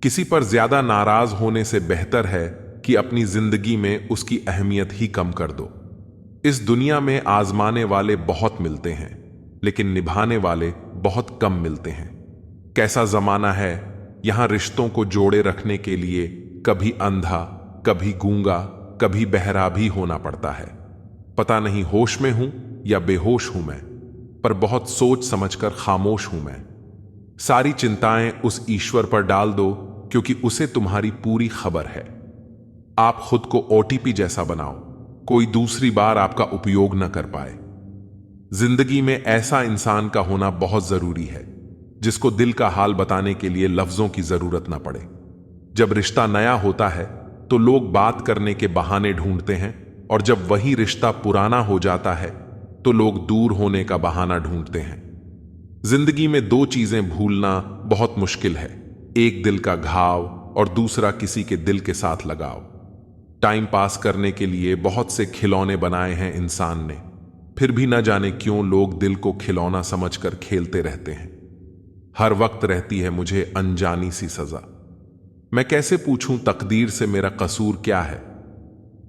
किसी पर ज्यादा नाराज होने से बेहतर है कि अपनी जिंदगी में उसकी अहमियत ही कम कर दो। इस दुनिया में आजमाने वाले बहुत मिलते हैं, लेकिन निभाने वाले बहुत कम मिलते हैं। कैसा जमाना है, यहां रिश्तों को जोड़े रखने के लिए कभी अंधा, कभी गूंगा, कभी बहरा भी होना पड़ता है। पता नहीं होश में हूं या बेहोश हूं मैं, पर बहुत सोच समझकर खामोश हूं मैं। सारी चिंताएं उस ईश्वर पर डाल दो, क्योंकि उसे तुम्हारी पूरी खबर है। आप खुद को ओटीपी जैसा बनाओ, कोई दूसरी बार आपका उपयोग न कर पाए। जिंदगी में ऐसा इंसान का होना बहुत जरूरी है जिसको दिल का हाल बताने के लिए लफ्जों की जरूरत ना पड़े। जब रिश्ता नया होता है तो लोग बात करने के बहाने ढूंढते हैं, और जब वही रिश्ता पुराना हो जाता है तो लोग दूर होने का बहाना ढूंढते हैं। जिंदगी में दो चीजें भूलना बहुत मुश्किल है, एक दिल का घाव और दूसरा किसी के दिल के साथ लगाव। टाइम पास करने के लिए बहुत से खिलौने बनाए हैं इंसान ने, फिर भी न जाने क्यों लोग दिल को खिलौना समझकर खेलते रहते हैं। हर वक्त रहती है मुझे अनजानी सी सजा। मैं कैसे पूछूं तकदीर से मेरा कसूर क्या है।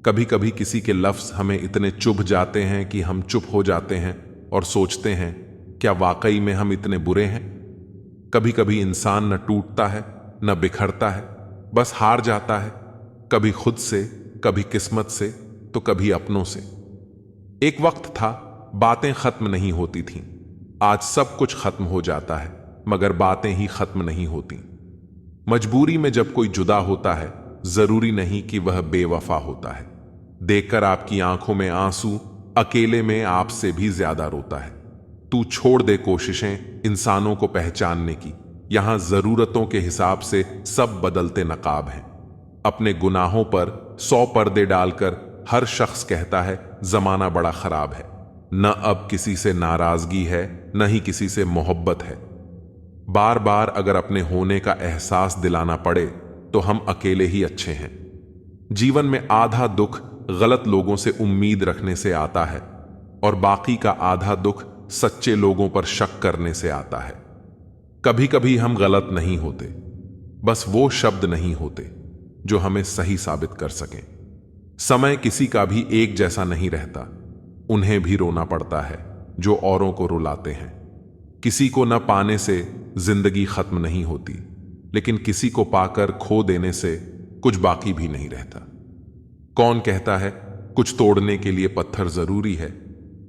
कभी कभी किसी के लफ्ज हमें इतने चुभ जाते हैं कि हम चुप हो जाते हैं और सोचते हैं, क्या वाकई में हम इतने बुरे हैं। कभी कभी इंसान न टूटता है न बिखरता है, बस हार जाता है, कभी खुद से, कभी किस्मत से, तो कभी अपनों से। एक वक्त था बातें खत्म नहीं होती थीं, आज सब कुछ खत्म हो जाता है मगर बातें ही खत्म नहीं होती। मजबूरी में जब कोई जुदा होता है, जरूरी नहीं कि वह बेवफा होता है। देखकर आपकी आंखों में आंसू अकेले में आपसे भी ज्यादा रोता है। तू छोड़ दे कोशिशें इंसानों को पहचानने की, यहां जरूरतों के हिसाब से सब बदलते नकाब हैं। अपने गुनाहों पर 100 पर्दे डालकर हर शख्स कहता है जमाना बड़ा खराब है। न अब किसी से नाराजगी है, न ही किसी से मोहब्बत है। बार बार अगर अपने होने का एहसास दिलाना पड़े तो हम अकेले ही अच्छे हैं। जीवन में आधा दुख गलत लोगों से उम्मीद रखने से आता है, और बाकी का आधा दुख सच्चे लोगों पर शक करने से आता है। कभी कभी हम गलत नहीं होते, बस वो शब्द नहीं होते जो हमें सही साबित कर सकें। समय किसी का भी एक जैसा नहीं रहता, उन्हें भी रोना पड़ता है जो औरों को रुलाते हैं। किसी को न पाने से जिंदगी खत्म नहीं होती, लेकिन किसी को पाकर खो देने से कुछ बाकी भी नहीं रहता। कौन कहता है कुछ तोड़ने के लिए पत्थर जरूरी है,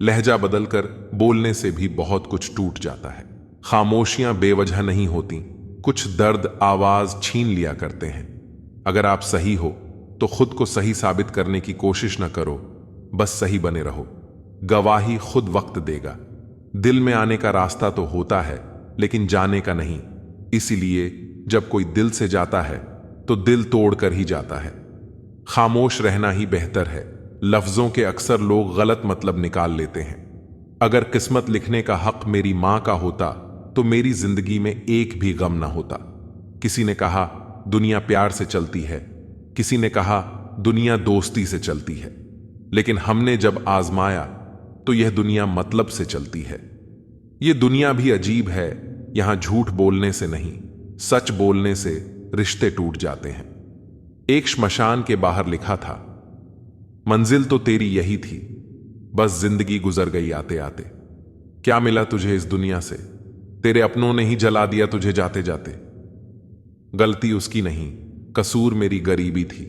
लहजा बदलकर बोलने से भी बहुत कुछ टूट जाता है। खामोशियां बेवजह नहीं होती, कुछ दर्द आवाज छीन लिया करते हैं। अगर आप सही हो तो खुद को सही साबित करने की कोशिश न करो, बस सही बने रहो। गवाही खुद वक्त देगा। दिल में आने का रास्ता तो होता है, लेकिन जाने का नहीं। इसीलिए जब कोई दिल से जाता है तो दिल तोड़कर ही जाता है। खामोश रहना ही बेहतर है। लफ्जों के अक्सर लोग गलत मतलब निकाल लेते हैं। अगर किस्मत लिखने का हक मेरी मां का होता तो मेरी जिंदगी में एक भी गम ना होता। किसी ने कहा दुनिया प्यार से चलती है, किसी ने कहा दुनिया दोस्ती से चलती है, लेकिन हमने जब आजमाया तो यह दुनिया मतलब से चलती है। यह दुनिया भी अजीब है, यहां झूठ बोलने से नहीं, सच बोलने से रिश्ते टूट जाते हैं। एक श्मशान के बाहर लिखा था, मंजिल तो तेरी यही थी, बस जिंदगी गुजर गई आते आते। क्या मिला तुझे इस दुनिया से, तेरे अपनों ने ही जला दिया तुझे जाते जाते। गलती उसकी नहीं, कसूर मेरी गरीबी थी।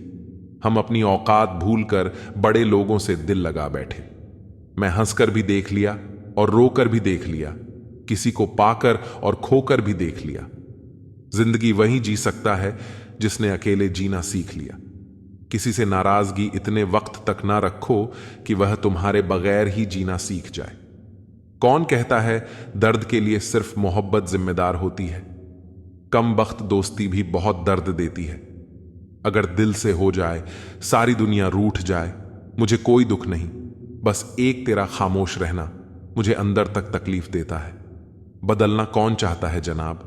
हम अपनी औकात भूलकर बड़े लोगों से दिल लगा बैठे। मैं हंसकर भी देख लिया और रोकर भी देख लिया, किसी को पाकर और खोकर भी देख लिया। जिंदगी वही जी सकता है जिसने अकेले जीना सीख लिया। किसी से नाराजगी इतने वक्त तक ना रखो कि वह तुम्हारे बगैर ही जीना सीख जाए। कौन कहता है दर्द के लिए सिर्फ मोहब्बत जिम्मेदार होती है। कम वक्त दोस्ती भी बहुत दर्द देती है। अगर दिल से हो जाए, सारी दुनिया रूठ जाए, मुझे कोई दुख नहीं, बस एक तेरा खामोश रहना मुझे अंदर तक तकलीफ देता है। बदलना कौन चाहता है जनाब,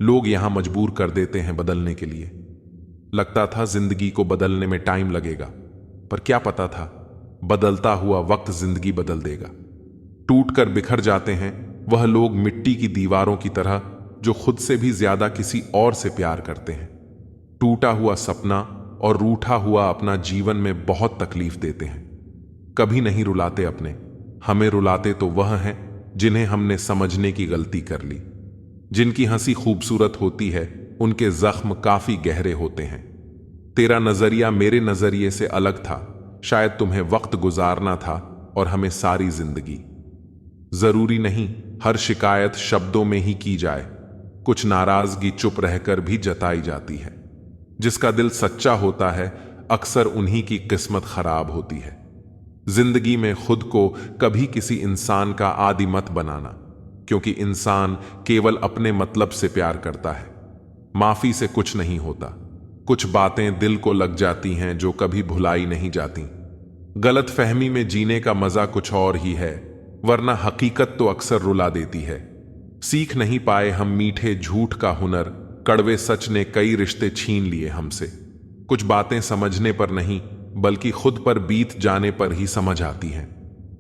लोग यहां मजबूर कर देते हैं बदलने के लिए। लगता था जिंदगी को बदलने में टाइम लगेगा, पर क्या पता था बदलता हुआ वक्त जिंदगी बदल देगा। टूट कर बिखर जाते हैं वह लोग मिट्टी की दीवारों की तरह जो खुद से भी ज्यादा किसी और से प्यार करते हैं। टूटा हुआ सपना और रूठा हुआ अपना जीवन में बहुत तकलीफ देते हैं। कभी नहीं रुलाते अपने, हमें रुलाते तो वह हैं जिन्हें हमने समझने की गलती कर ली। जिनकी हंसी खूबसूरत होती है, उनके जख्म काफी गहरे होते हैं। तेरा नजरिया मेरे नजरिए से अलग था, शायद तुम्हें वक्त गुजारना था और हमें सारी जिंदगी। जरूरी नहीं हर शिकायत शब्दों में ही की जाए, कुछ नाराजगी चुप रहकर भी जताई जाती है। जिसका दिल सच्चा होता है, अक्सर उन्हीं की किस्मत खराब होती है। जिंदगी में खुद को कभी किसी इंसान का आदी मत बनाना, क्योंकि इंसान केवल अपने मतलब से प्यार करता है। माफी से कुछ नहीं होता, कुछ बातें दिल को लग जाती हैं जो कभी भुलाई नहीं जाती। गलत फहमी में जीने का मजा कुछ और ही है, वरना हकीकत तो अक्सर रुला देती है। सीख नहीं पाए हम मीठे झूठ का हुनर, कड़वे सच ने कई रिश्ते छीन लिए हमसे। कुछ बातें समझने पर नहीं, बल्कि खुद पर बीत जाने पर ही समझ आती हैं।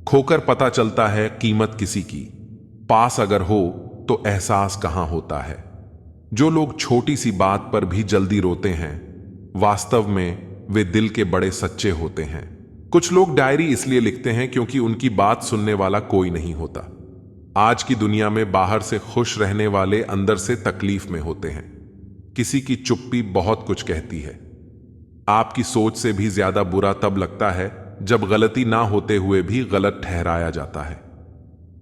खोकर पता चलता है कीमत किसी की, पास अगर हो तो एहसास कहां होता है। जो लोग छोटी सी बात पर भी जल्दी रोते हैं, वास्तव में वे दिल के बड़े सच्चे होते हैं। कुछ लोग डायरी इसलिए लिखते हैं क्योंकि उनकी बात सुनने वाला कोई नहीं होता। आज की दुनिया में बाहर से खुश रहने वाले अंदर से तकलीफ में होते हैं। किसी की चुप्पी बहुत कुछ कहती है। आपकी सोच से भी ज्यादा बुरा तब लगता है जब गलती ना होते हुए भी गलत ठहराया जाता है।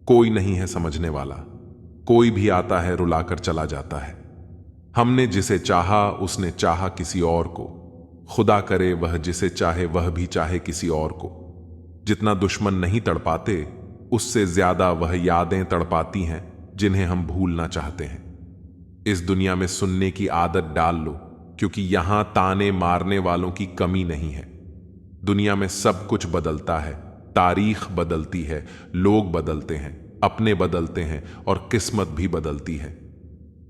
कोई नहीं है समझने वाला, कोई भी आता है रुलाकर चला जाता है। हमने जिसे चाहा उसने चाहा किसी और को, खुदा करे वह जिसे चाहे वह भी चाहे किसी और को। जितना दुश्मन नहीं तड़पाते, उससे ज्यादा वह यादें तड़पाती हैं जिन्हें हम भूलना चाहते हैं। इस दुनिया में सुनने की आदत डाल लो, क्योंकि यहां ताने मारने वालों की कमी नहीं है। दुनिया में सब कुछ बदलता है, तारीख बदलती है, लोग बदलते हैं, अपने बदलते हैं और किस्मत भी बदलती है।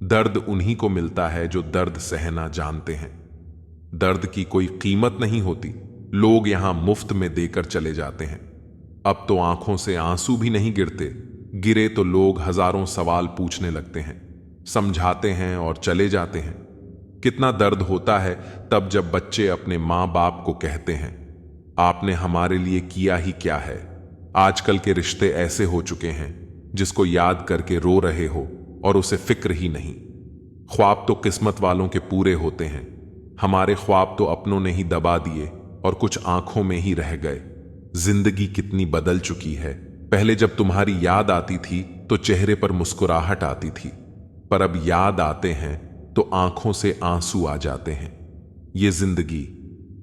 दर्द उन्हीं को मिलता है जो दर्द सहना जानते हैं। दर्द की कोई कीमत नहीं होती, लोग यहां मुफ्त में देकर चले जाते हैं। अब तो आंखों से आंसू भी नहीं गिरते, गिरे तो लोग हजारों सवाल पूछने लगते हैं, समझाते हैं और चले जाते हैं। कितना दर्द होता है तब जब बच्चे अपने माँ बाप को कहते हैं, आपने हमारे लिए किया ही क्या है। आजकल के रिश्ते ऐसे हो चुके हैं, जिसको याद करके रो रहे हो और उसे फिक्र ही नहीं। ख्वाब तो किस्मत वालों के पूरे होते हैं, हमारे ख्वाब तो अपनों ने ही दबा दिए और कुछ आंखों में ही रह गए। जिंदगी कितनी बदल चुकी है। पहले जब तुम्हारी याद आती थी तो चेहरे पर मुस्कुराहट आती थी, पर अब याद आते हैं तो आंखों से आंसू आ जाते हैं। ये जिंदगी,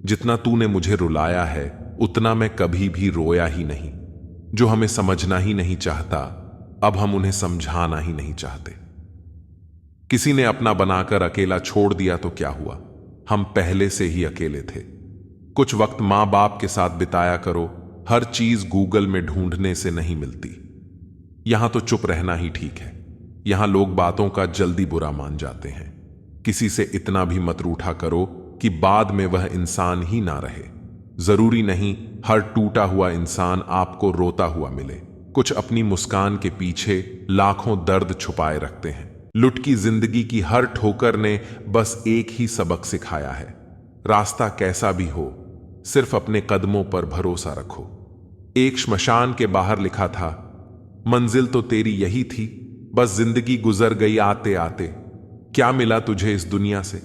जितना तूने मुझे रुलाया है उतना मैं कभी भी रोया ही नहीं। जो हमें समझना ही नहीं चाहता, अब हम उन्हें समझाना ही नहीं चाहते। किसी ने अपना बनाकर अकेला छोड़ दिया तो क्या हुआ, हम पहले से ही अकेले थे। कुछ वक्त मां बाप के साथ बिताया करो, हर चीज गूगल में ढूंढने से नहीं मिलती। यहां तो चुप रहना ही ठीक है। यहां लोग बातों का जल्दी बुरा मान जाते हैं। किसी से इतना भी मत रूठा करो कि बाद में वह इंसान ही ना रहे। जरूरी नहीं हर टूटा हुआ इंसान आपको रोता हुआ मिले। कुछ अपनी मुस्कान के पीछे लाखों दर्द छुपाए रखते हैं। लुटकी जिंदगी की हर ठोकर ने बस एक ही सबक सिखाया है, रास्ता कैसा भी हो, सिर्फ अपने कदमों पर भरोसा रखो। एक श्मशान के बाहर लिखा था, मंजिल तो तेरी यही थी, बस जिंदगी गुजर गई आते आते। क्या मिला तुझे इस दुनिया से,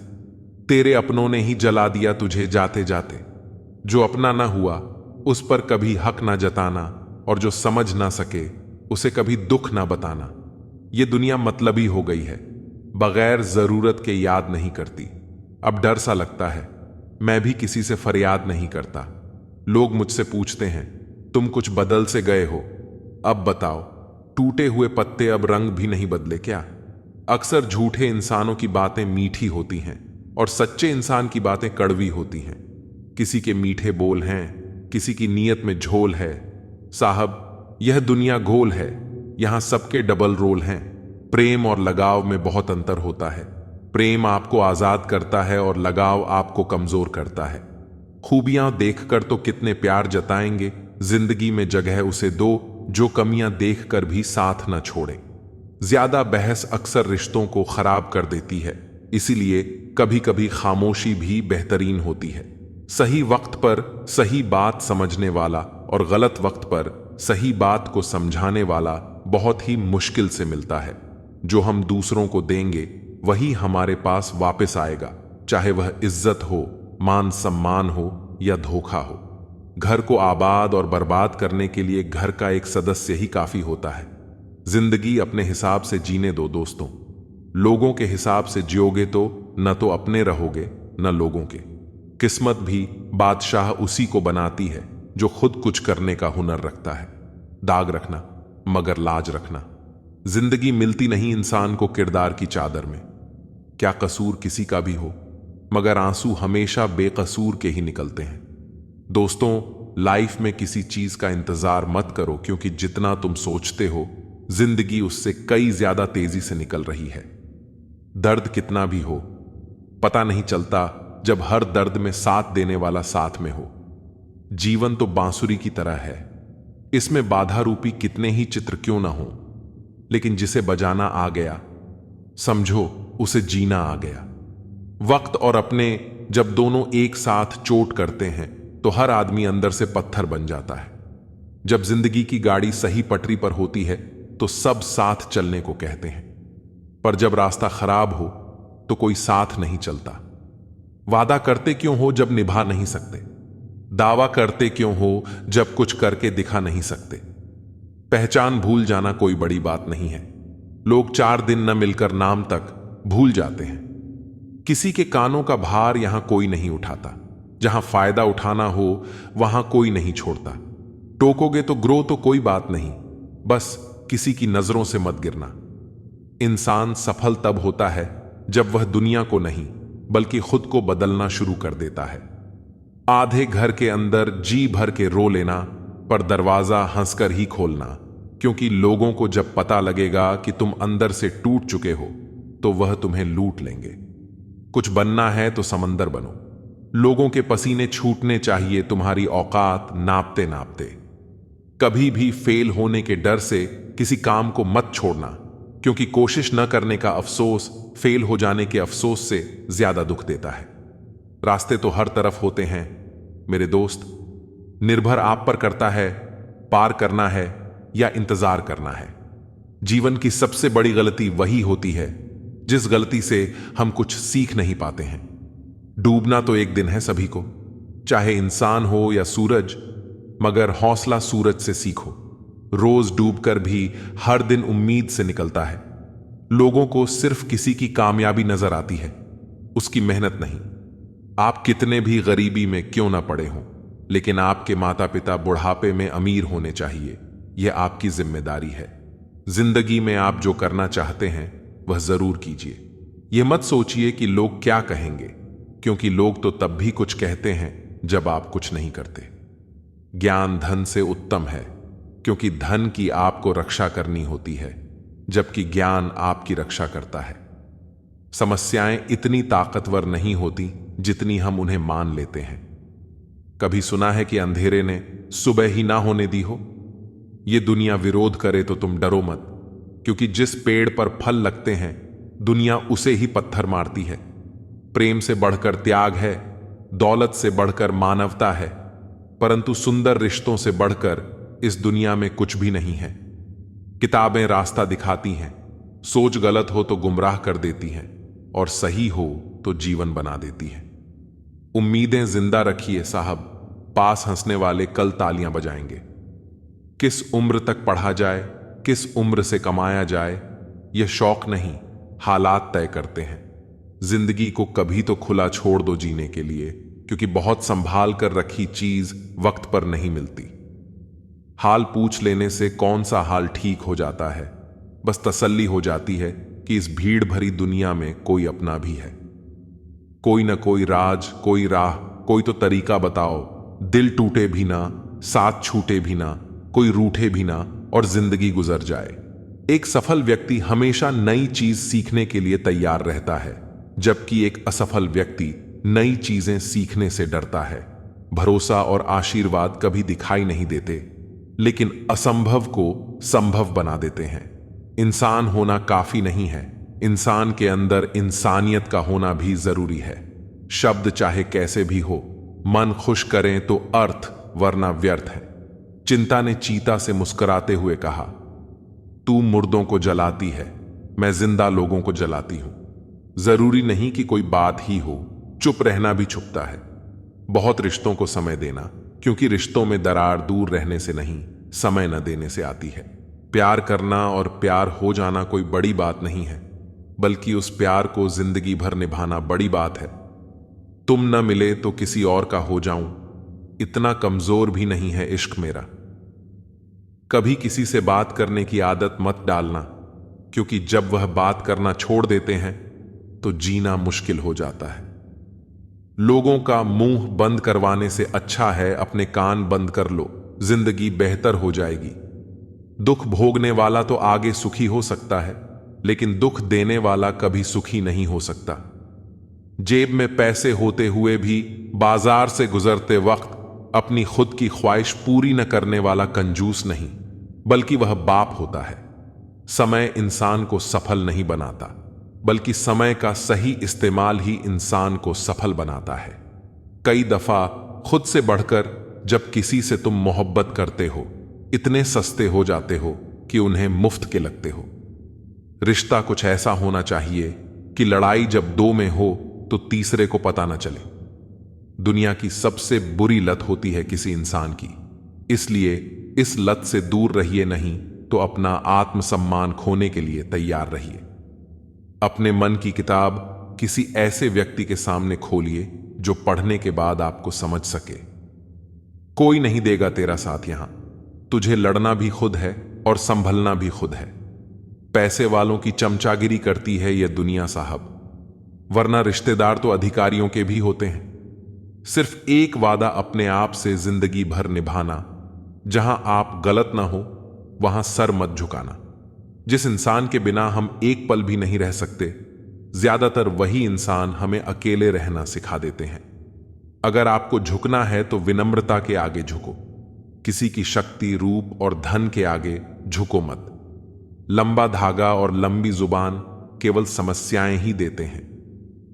तेरे अपनों ने ही जला दिया तुझे जाते जाते। जो अपना ना हुआ उस पर कभी हक ना जताना, और जो समझ ना सके उसे कभी दुख ना बताना। ये दुनिया मतलबी हो गई है, बगैर जरूरत के याद नहीं करती। अब डर सा लगता है, मैं भी किसी से फरियाद नहीं करता। लोग मुझसे पूछते हैं, तुम कुछ बदल से गए हो। अब बताओ, टूटे हुए पत्ते अब रंग भी नहीं बदले क्या? अक्सर झूठे इंसानों की बातें मीठी होती हैं और सच्चे इंसान की बातें कड़वी होती हैं। किसी के मीठे बोल हैं, किसी की नीयत में झोल है। साहब, यह दुनिया गोल है, यहां सबके डबल रोल हैं। प्रेम और लगाव में बहुत अंतर होता है। प्रेम आपको आजाद करता है और लगाव आपको कमजोर करता है। खूबियां देखकर तो कितने प्यार जताएंगे, जिंदगी में जगह उसे दो जो कमियां देखकर भी साथ न छोड़े। ज्यादा बहस अक्सर रिश्तों को खराब कर देती है, इसीलिए कभी कभी खामोशी भी बेहतरीन होती है। सही वक्त पर सही बात समझने वाला और गलत वक्त पर सही बात को समझाने वाला बहुत ही मुश्किल से मिलता है। जो हम दूसरों को देंगे वही हमारे पास वापस आएगा, चाहे वह इज्जत हो, मान सम्मान हो या धोखा हो। घर को आबाद और बर्बाद करने के लिए घर का एक सदस्य ही काफी होता है। जिंदगी अपने हिसाब से जीने दो दोस्तों। लोगों के हिसाब से जियोगे तो न तो अपने रहोगे न लोगों के। किस्मत भी बादशाह उसी को बनाती है जो खुद कुछ करने का हुनर रखता है। दाग रखना मगर लाज रखना। जिंदगी मिलती नहीं इंसान को किरदार की चादर में। क्या कसूर किसी का भी हो, मगर आंसू हमेशा बेकसूर के ही निकलते हैं। दोस्तों, लाइफ में किसी चीज का इंतजार मत करो, क्योंकि जितना तुम सोचते हो जिंदगी उससे कई ज्यादा तेजी से निकल रही है। दर्द कितना भी हो, पता नहीं चलता जब हर दर्द में साथ देने वाला साथ में हो। जीवन तो बांसुरी की तरह है, इसमें बाधा रूपी कितने ही चित्र क्यों ना हो, लेकिन जिसे बजाना आ गया समझो उसे जीना आ गया। वक्त और अपने जब दोनों एक साथ चोट करते हैं तो हर आदमी अंदर से पत्थर बन जाता है। जब जिंदगी की गाड़ी सही पटरी पर होती है तो सब साथ चलने को कहते हैं, पर जब रास्ता खराब हो तो कोई साथ नहीं चलता। वादा करते क्यों हो जब निभा नहीं सकते? दावा करते क्यों हो जब कुछ करके दिखा नहीं सकते? पहचान भूल जाना कोई बड़ी बात नहीं है। लोग 4 दिन न मिलकर नाम तक भूल जाते हैं। किसी के कानों का भार यहां कोई नहीं उठाता। जहां फायदा उठाना हो वहां कोई नहीं छोड़ता। टोकोगे तो ग्रो तो कोई बात नहीं, बस किसी की नजरों से मत गिरना। इंसान सफल तब होता है जब वह दुनिया को नहीं बल्कि खुद को बदलना शुरू कर देता है। आधे घर के अंदर जी भर के रो लेना, पर दरवाजा हंसकर ही खोलना, क्योंकि लोगों को जब पता लगेगा कि तुम अंदर से टूट चुके हो तो वह तुम्हें लूट लेंगे। कुछ बनना है तो समंदर बनो। लोगों के पसीने छूटने चाहिए तुम्हारी औकात नापते नापते। कभी भी फेल होने के डर से किसी काम को मत छोड़ना, क्योंकि कोशिश न करने का अफसोस फेल हो जाने के अफसोस से ज्यादा दुख देता है। रास्ते तो हर तरफ होते हैं मेरे दोस्त, निर्भर आप पर करता है पार करना है या इंतजार करना है। जीवन की सबसे बड़ी गलती वही होती है जिस गलती से हम कुछ सीख नहीं पाते हैं। डूबना तो एक दिन है सभी को, चाहे इंसान हो या सूरज, मगर हौसला सूरज से सीखो। रोज डूबकर भी हर दिन उम्मीद से निकलता है। लोगों को सिर्फ किसी की कामयाबी नजर आती है, उसकी मेहनत नहीं। आप कितने भी गरीबी में क्यों ना पड़े हों, लेकिन आपके माता पिता बुढ़ापे में अमीर होने चाहिए। यह आपकी जिम्मेदारी है। जिंदगी में आप जो करना चाहते हैं वह जरूर कीजिए। यह मत सोचिए कि लोग क्या कहेंगे, क्योंकि लोग तो तब भी कुछ कहते हैं जब आप कुछ नहीं करते। ज्ञान धन से उत्तम है, क्योंकि धन की आपको रक्षा करनी होती है, जबकि ज्ञान आपकी रक्षा करता है। समस्याएं इतनी ताकतवर नहीं होती जितनी हम उन्हें मान लेते हैं। कभी सुना है कि अंधेरे ने सुबह ही ना होने दी हो? यह दुनिया विरोध करे तो तुम डरो मत, क्योंकि जिस पेड़ पर फल लगते हैं दुनिया उसे ही पत्थर मारती है। प्रेम से बढ़कर त्याग है, दौलत से बढ़कर मानवता है, परंतु सुंदर रिश्तों से बढ़कर इस दुनिया में कुछ भी नहीं है। किताबें रास्ता दिखाती हैं, सोच गलत हो तो गुमराह कर देती हैं, और सही हो तो जीवन बना देती हैं। उम्मीदें जिंदा रखिए साहब, पास हंसने वाले कल तालियां बजाएंगे। किस उम्र तक पढ़ा जाए, किस उम्र से कमाया जाए, यह शौक नहीं हालात तय करते हैं। जिंदगी को कभी तो खुला छोड़ दो जीने के लिए, क्योंकि बहुत संभाल कर रखी चीज वक्त पर नहीं मिलती। हाल पूछ लेने से कौन सा हाल ठीक हो जाता है, बस तसल्ली हो जाती है कि इस भीड़ भरी दुनिया में कोई अपना भी है। कोई ना कोई राज, कोई राह, कोई तो तरीका बताओ, दिल टूटे भी ना, साथ छूटे भी ना, कोई रूठे भी ना और जिंदगी गुजर जाए। एक सफल व्यक्ति हमेशा नई चीज सीखने के लिए तैयार रहता है, जबकि एक असफल व्यक्ति नई चीजें सीखने से डरता है। भरोसा और आशीर्वाद कभी दिखाई नहीं देते, लेकिन असंभव को संभव बना देते हैं। इंसान होना काफी नहीं है, इंसान के अंदर इंसानियत का होना भी जरूरी है। शब्द चाहे कैसे भी हो, मन खुश करें तो अर्थ, वरना व्यर्थ है। चिंता ने चीता से मुस्कुराते हुए कहा, तू मुर्दों को जलाती है, मैं जिंदा लोगों को जलाती हूं। जरूरी नहीं कि कोई बात ही हो, चुप रहना भी छुपता है। बहुत रिश्तों को समय देना, क्योंकि रिश्तों में दरार दूर रहने से नहीं, समय न देने से आती है। प्यार करना और प्यार हो जाना कोई बड़ी बात नहीं है, बल्कि उस प्यार को जिंदगी भर निभाना बड़ी बात है। तुम न मिले तो किसी और का हो जाऊं, इतना कमजोर भी नहीं है इश्क मेरा। कभी किसी से बात करने की आदत मत डालना, क्योंकि जब वह बात करना छोड़ देते हैं तो जीना मुश्किल हो जाता है। लोगों का मुंह बंद करवाने से अच्छा है अपने कान बंद कर लो, जिंदगी बेहतर हो जाएगी। दुख भोगने वाला तो आगे सुखी हो सकता है, लेकिन दुख देने वाला कभी सुखी नहीं हो सकता। जेब में पैसे होते हुए भी बाजार से गुजरते वक्त अपनी खुद की ख्वाहिश पूरी न करने वाला कंजूस नहीं, बल्कि वह बाप होता है। समय इंसान को सफल नहीं बनाता, बल्कि समय का सही इस्तेमाल ही इंसान को सफल बनाता है। कई दफा खुद से बढ़कर जब किसी से तुम मोहब्बत करते हो, इतने सस्ते हो जाते हो कि उन्हें मुफ्त के लगते हो। रिश्ता कुछ ऐसा होना चाहिए कि लड़ाई जब दो में हो तो तीसरे को पता न चले। दुनिया की सबसे बुरी लत होती है किसी इंसान की, इसलिए इस लत से दूर रहिए, नहीं तो अपना आत्मसम्मान खोने के लिए तैयार रहिए। अपने मन की किताब किसी ऐसे व्यक्ति के सामने खोलिए जो पढ़ने के बाद आपको समझ सके। कोई नहीं देगा तेरा साथ यहां, तुझे लड़ना भी खुद है और संभलना भी खुद है। पैसे वालों की चमचागिरी करती है यह दुनिया साहब, वरना रिश्तेदार तो अधिकारियों के भी होते हैं। सिर्फ एक वादा अपने आप से जिंदगी भर निभाना, जहां आप गलत ना हो वहां सर मत झुकाना। जिस इंसान के बिना हम एक पल भी नहीं रह सकते, ज्यादातर वही इंसान हमें अकेले रहना सिखा देते हैं। अगर आपको झुकना है तो विनम्रता के आगे झुको, किसी की शक्ति, रूप और धन के आगे झुको मत। लंबा धागा और लंबी जुबान केवल समस्याएं ही देते हैं,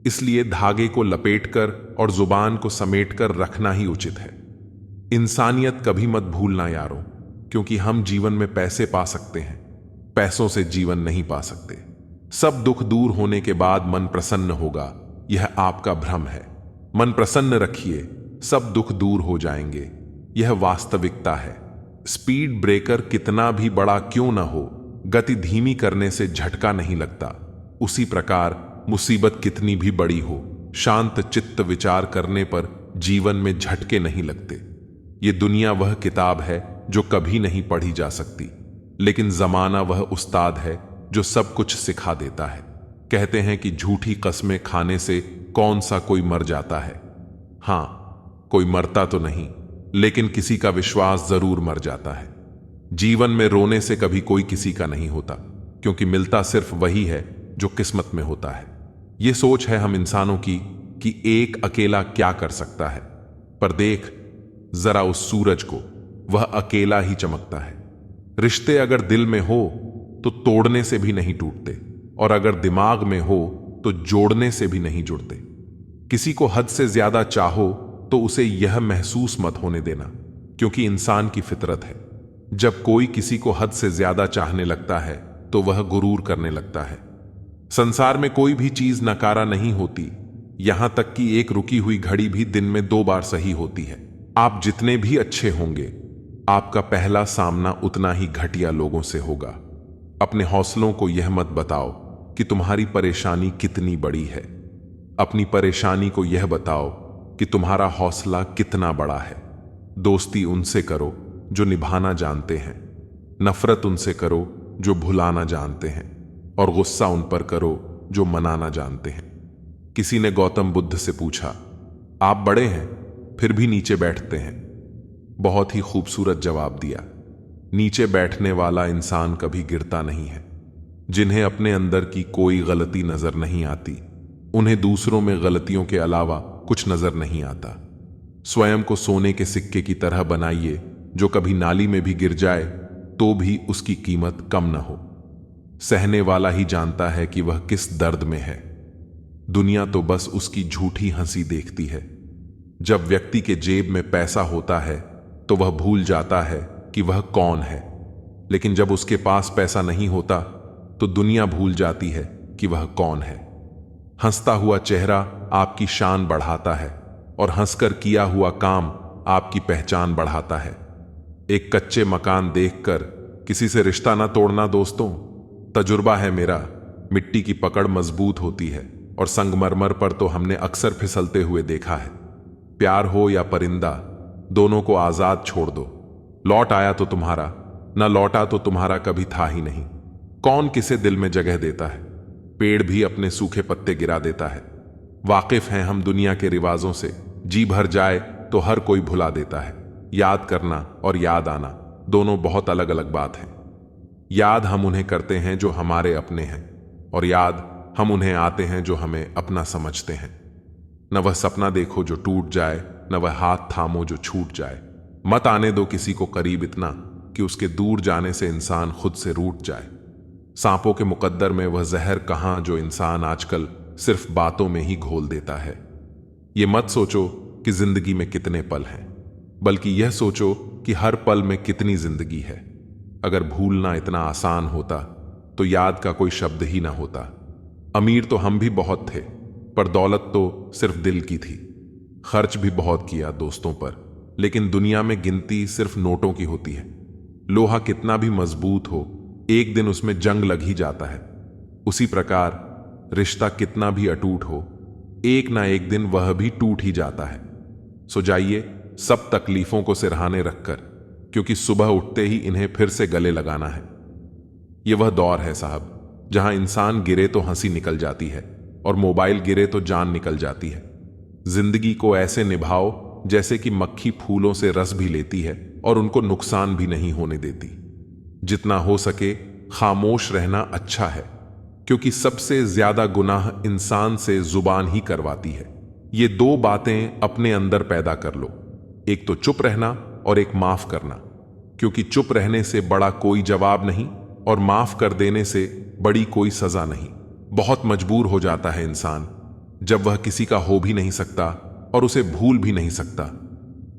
इसलिए धागे को लपेटकर और जुबान को समेटकर रखना ही उचित है। इंसानियत कभी मत भूलना यारों, क्योंकि हम जीवन में पैसे पा सकते हैं, पैसों से जीवन नहीं पा सकते। सब दुख दूर होने के बाद मन प्रसन्न होगा, यह आपका भ्रम है। मन प्रसन्न रखिए, सब दुख दूर हो जाएंगे, यह वास्तविकता है। स्पीड ब्रेकर कितना भी बड़ा क्यों ना हो, गति धीमी करने से झटका नहीं लगता। उसी प्रकार मुसीबत कितनी भी बड़ी हो, शांत चित्त विचार करने पर जीवन में झटके नहीं लगते। ये दुनिया वह किताब है जो कभी नहीं पढ़ी जा सकती, लेकिन जमाना वह उस्ताद है जो सब कुछ सिखा देता है। कहते हैं कि झूठी कस्में खाने से कौन सा कोई मर जाता है। हां, कोई मरता तो नहीं, लेकिन किसी का विश्वास जरूर मर जाता है। जीवन में रोने से कभी कोई किसी का नहीं होता, क्योंकि मिलता सिर्फ वही है जो किस्मत में होता है। यह सोच है हम इंसानों की कि एक अकेला क्या कर सकता है, पर देख जरा उस सूरज को, वह अकेला ही चमकता है। रिश्ते अगर दिल में हो तो तोड़ने से भी नहीं टूटते, और अगर दिमाग में हो तो जोड़ने से भी नहीं जुड़ते। किसी को हद से ज्यादा चाहो तो उसे यह महसूस मत होने देना, क्योंकि इंसान की फितरत है। जब कोई किसी को हद से ज्यादा चाहने लगता है तो वह गुरूर करने लगता है। संसार में कोई भी चीज नकारा नहीं होती, यहां तक कि एक रुकी हुई घड़ी भी दिन में 2 बार सही होती है। आप जितने भी अच्छे होंगे, आपका पहला सामना उतना ही घटिया लोगों से होगा। अपने हौसलों को यह मत बताओ कि तुम्हारी परेशानी कितनी बड़ी है, अपनी परेशानी को यह बताओ कि तुम्हारा हौसला कितना बड़ा है। दोस्ती उनसे करो जो निभाना जानते हैं, नफरत उनसे करो जो भुलाना जानते हैं, और गुस्सा उन पर करो जो मनाना जानते हैं। किसी ने गौतम बुद्ध से पूछा, आप बड़े हैं फिर भी नीचे बैठते हैं। बहुत ही खूबसूरत जवाब दिया। नीचे बैठने वाला इंसान कभी गिरता नहीं है। जिन्हें अपने अंदर की कोई गलती नजर नहीं आती, उन्हें दूसरों में गलतियों के अलावा कुछ नजर नहीं आता। स्वयं को सोने के सिक्के की तरह बनाइए, जो कभी नाली में भी गिर जाए तो भी उसकी कीमत कम न हो। सहने वाला ही जानता है कि वह किस दर्द में है। दुनिया तो बस उसकी झूठी हंसी देखती है। जब व्यक्ति के जेब में पैसा होता है तो वह भूल जाता है कि वह कौन है, लेकिन जब उसके पास पैसा नहीं होता तो दुनिया भूल जाती है कि वह कौन है। हंसता हुआ चेहरा आपकी शान बढ़ाता है और हंसकर किया हुआ काम आपकी पहचान बढ़ाता है। एक कच्चे मकान देखकर किसी से रिश्ता ना तोड़ना दोस्तों। तजुर्बा है मेरा, मिट्टी की पकड़ मजबूत होती है और संगमरमर पर तो हमने अक्सर फिसलते हुए देखा है। प्यार हो या परिंदा, दोनों को आजाद छोड़ दो। लौट आया तो तुम्हारा, न लौटा तो तुम्हारा कभी था ही नहीं। कौन किसे दिल में जगह देता है? पेड़ भी अपने सूखे पत्ते गिरा देता है। वाकिफ हैं हम दुनिया के रिवाजों से, जी भर जाए तो हर कोई भुला देता है। याद करना और याद आना दोनों बहुत अलग अलग बात हैं। याद हम उन्हें करते हैं जो हमारे अपने हैं, और याद हम उन्हें आते हैं जो हमें अपना समझते हैं। न वह सपना देखो जो टूट जाए, न वह हाथ थामो जो छूट जाए। मत आने दो किसी को करीब इतना कि उसके दूर जाने से इंसान खुद से रूठ जाए। सांपों के मुकद्दर में वह जहर कहां जो इंसान आजकल सिर्फ बातों में ही घोल देता है। ये मत सोचो कि जिंदगी में कितने पल हैं, बल्कि यह सोचो कि हर पल में कितनी जिंदगी है। अगर भूलना इतना आसान होता तो याद का कोई शब्द ही ना होता। अमीर तो हम भी बहुत थे, पर दौलत तो सिर्फ दिल की थी। खर्च भी बहुत किया दोस्तों पर, लेकिन दुनिया में गिनती सिर्फ नोटों की होती है। लोहा कितना भी मजबूत हो, एक दिन उसमें जंग लग ही जाता है। उसी प्रकार रिश्ता कितना भी अटूट हो, एक ना एक दिन वह भी टूट ही जाता है। सो जाइए सब तकलीफों को सिरहाने रखकर, क्योंकि सुबह उठते ही इन्हें फिर से गले लगाना है। यह वह दौर है साहब, जहां इंसान गिरे तो हंसी निकल जाती है और मोबाइल गिरे तो जान निकल जाती है। जिंदगी को ऐसे निभाओ जैसे कि मक्खी फूलों से रस भी लेती है और उनको नुकसान भी नहीं होने देती। जितना हो सके खामोश रहना अच्छा है, क्योंकि सबसे ज्यादा गुनाह इंसान से जुबान ही करवाती है। ये दो बातें अपने अंदर पैदा कर लो, एक तो चुप रहना और एक माफ करना, क्योंकि चुप रहने से बड़ा कोई जवाब नहीं और माफ कर देने से बड़ी कोई सजा नहीं। बहुत मजबूर हो जाता है इंसान जब वह किसी का हो भी नहीं सकता और उसे भूल भी नहीं सकता।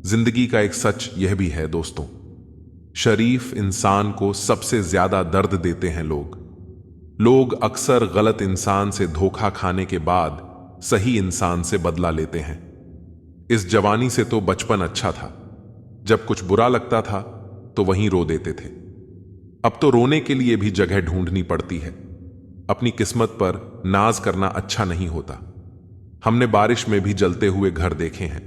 जिंदगी का एक सच यह भी है दोस्तों, शरीफ इंसान को सबसे ज्यादा दर्द देते हैं लोग अक्सर गलत इंसान से धोखा खाने के बाद सही इंसान से बदला लेते हैं। इस जवानी से तो बचपन अच्छा था, जब कुछ बुरा लगता था तो वहीं रो देते थे। अब तो रोने के लिए भी जगह ढूंढनी पड़ती है। अपनी किस्मत पर नाज करना अच्छा नहीं होता। हमने बारिश में भी जलते हुए घर देखे हैं।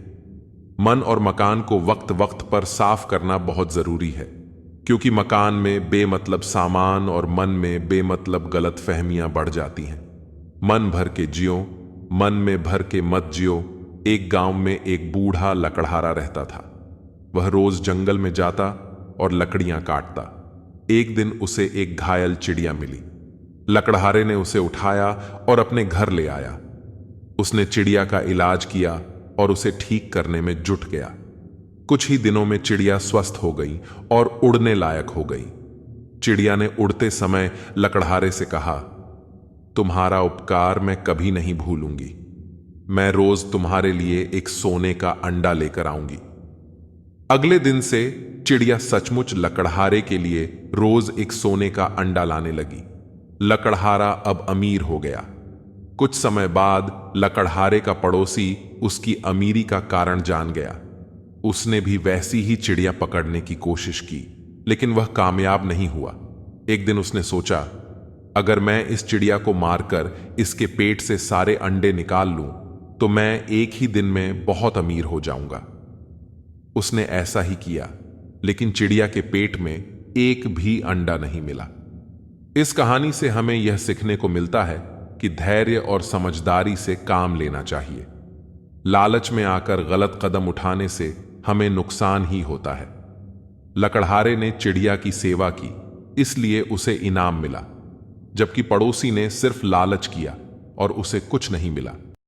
मन और मकान को वक्त वक्त पर साफ करना बहुत जरूरी है, क्योंकि मकान में बेमतलब सामान और मन में बेमतलब गलत फहमियां बढ़ जाती हैं। मन भर के जियो, मन में भर के मत जियो। एक गांव में एक बूढ़ा लकड़हारा रहता था। वह रोज जंगल में जाता और लकड़ियां काटता। एक दिन उसे एक घायल चिड़िया मिली। लकड़हारे ने उसे उठाया और अपने घर ले आया। उसने चिड़िया का इलाज किया और उसे ठीक करने में जुट गया। कुछ ही दिनों में चिड़िया स्वस्थ हो गई और उड़ने लायक हो गई। चिड़िया ने उड़ते समय लकड़हारे से कहा, तुम्हारा उपकार मैं कभी नहीं भूलूंगी। मैं रोज तुम्हारे लिए एक सोने का अंडा लेकर आऊंगी। अगले दिन से चिड़िया सचमुच लकड़हारे के लिए रोज एक सोने का अंडा लाने लगी। लकड़हारा अब अमीर हो गया। कुछ समय बाद लकड़हारे का पड़ोसी उसकी अमीरी का कारण जान गया। उसने भी वैसी ही चिड़िया पकड़ने की कोशिश की, लेकिन वह कामयाब नहीं हुआ। एक दिन उसने सोचा, अगर मैं इस चिड़िया को मारकर इसके पेट से सारे अंडे निकाल लूं तो मैं एक ही दिन में बहुत अमीर हो जाऊंगा। उसने ऐसा ही किया, लेकिन चिड़िया के पेट में एक भी अंडा नहीं मिला। इस कहानी से हमें यह सीखने को मिलता है कि धैर्य और समझदारी से काम लेना चाहिए। लालच में आकर गलत कदम उठाने से हमें नुकसान ही होता है। लकड़हारे ने चिड़िया की सेवा की, इसलिए उसे इनाम मिला, जबकि पड़ोसी ने सिर्फ लालच किया और उसे कुछ नहीं मिला।